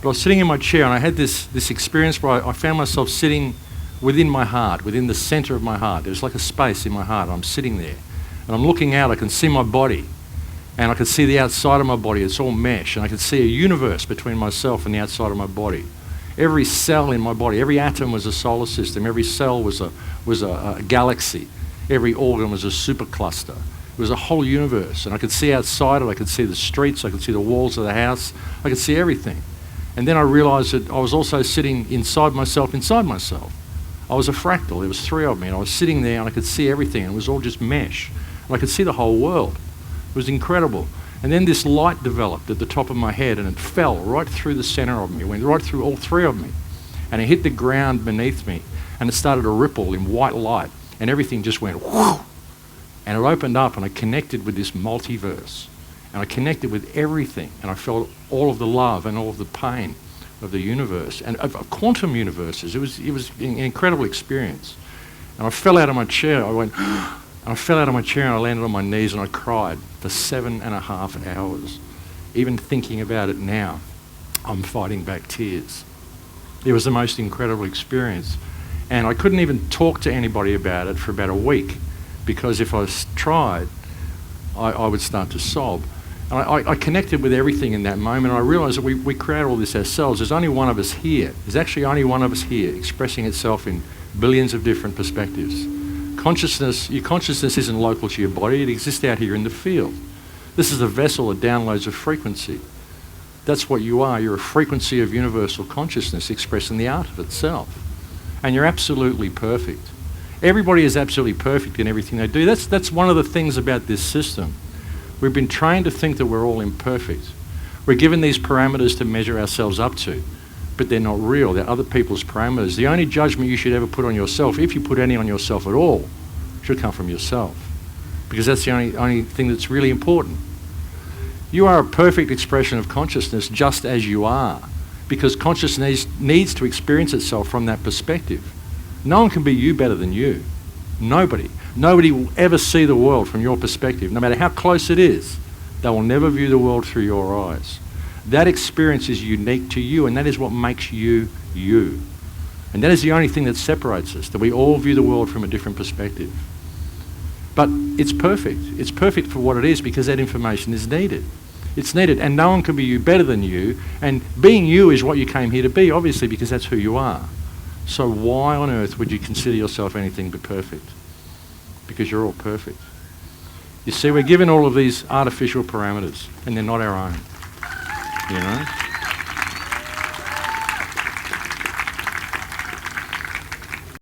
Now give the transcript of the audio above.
But I was sitting in my chair and I had this experience where I found myself sitting within my heart, within the center of my heart. There's like a space in my heart. I'm sitting there and I'm looking out. I can see my body and I can see the outside of my body. It's all mesh, and I can see a universe between myself and the outside of my body. Every cell in my body, every atom was a solar system. Every cell was a galaxy. Every organ was a supercluster. It was a whole universe, and I could see outside it. I could see the streets. I could see the walls of the house. I could see everything. And then I realized that I was also sitting inside myself. I was a fractal. There was three of me, and I was sitting there, and I could see everything, and it was all just mesh. And I could see the whole world. It was incredible. And then this light developed at the top of my head, and it fell right through the center of me. It went right through all three of me. And it hit the ground beneath me, and it started to ripple in white light, and everything just went whoo! And it opened up, and I connected with this multiverse. And I connected with everything, and I felt all of the love and all of the pain of the universe, and of quantum universes. It was an incredible experience. And I fell out of my chair. I fell out of my chair and I landed on my knees and I cried for 7.5 hours. Even thinking about it now, I'm fighting back tears. It was the most incredible experience. And I couldn't even talk to anybody about it for about a week, because if I tried, I would start to sob. And I connected with everything in that moment. And I realised that we create all this ourselves. There's only one of us here. There's actually only one of us here, expressing itself in billions of different perspectives. Your consciousness isn't local to your body. It exists out here in the field. This is a vessel that downloads a frequency. That's what you are. You're a frequency of universal consciousness expressed in the art of itself. And you're absolutely perfect. Everybody is absolutely perfect in everything they do. That's one of the things about this system. We've been trained to think that we're all imperfect. We're given these parameters to measure ourselves up to, but they're not real. They're other people's parameters. The only judgment you should ever put on yourself, if you put any on yourself at all, should come from yourself, because that's the only thing that's really important. You are a perfect expression of consciousness just as you are, because consciousness needs to experience itself from that perspective. No one can be you better than you. Nobody. Nobody will ever see the world from your perspective. No matter how close it is, they will never view the world through your eyes. That experience is unique to you, and that is what makes you, you. And that is the only thing that separates us, that we all view the world from a different perspective. But it's perfect. It's perfect for what it is, because that information is needed. It's needed, and no one can be you better than you, and being you is what you came here to be, obviously, because that's who you are. So why on earth would you consider yourself anything but perfect? Because you're all perfect. You see, we're given all of these artificial parameters, and they're not our own. You know?